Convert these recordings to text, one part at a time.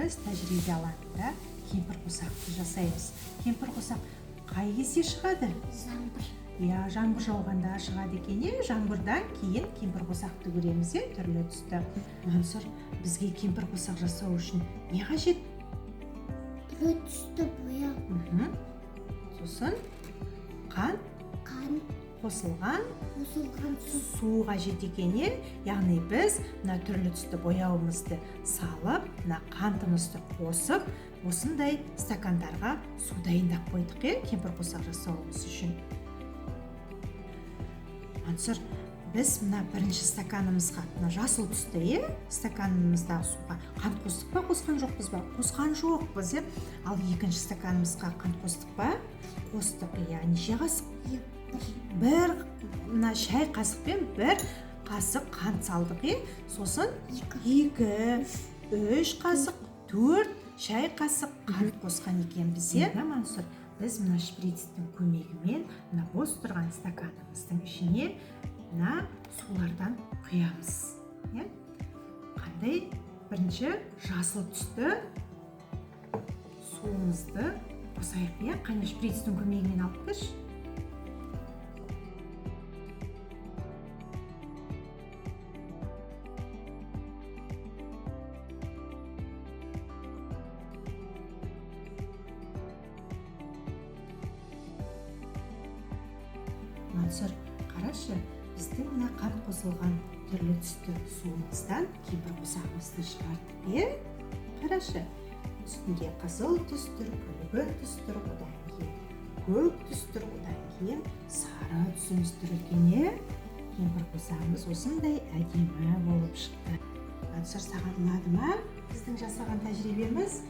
біз тәжірибе алаңында кемпір қосақты жасаймыз. Кемпір қосақ қай кезде шығады? Жаңбыр. Жаңбыр жауғанда шығады екен. Жаңбырдан кейін кемпір қосақты көреміз, түрлі түсті. Мансұр, бізге кемпір қосақ жасау үшін не қажет? Түрлі түсті бояу. Сосын қант қосылған су қажет екен. Яғни біз мына түрлі түсті бояуымызды салып, мына қантымызды қосып, осындай стакандарға су дайындап қойдық, кемпір қосақ жасауымыз үшін. Мансұр, біз мына бірінші стаканымызға, мына жасыл түсті стаканымыздағы суға қант қостық па, қосқан жоқпыз ба? Қосқан жоқпыз. Ал екінші стаканымызға қант қостық па? Қостық. Неше қасық? Бір шай қасықпен бір қасық қант салдық. Сосын 2, 3 қасық, 4 шай қасық қант қосқан екенбіз. Мансұр, біз мына шприцтің көмегімен мына бос тұрған стаканымыздың ішіне мына сулардан құямыз. Қандай? Бірінші жасыл түсті суымызды қосайық. Қане шприцтің көмегімен алып берші. Мансұр, қарашы, біздің мына қант қосылған түрлі түсті суымыздан кемпір қосағымызды шығардық. Қарашы, үстінде қызыл түс тұр, күлгін түс тұр, одан кейін көк түс тұр, одан кейін сары түсіміз тұр екен. Кемпір қосағымыз осындай әдемі болып шықты. Мансұр, саған ұнады ма біздің жасаған тәжірибеміз?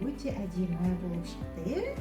Өте әдемі болып шықты.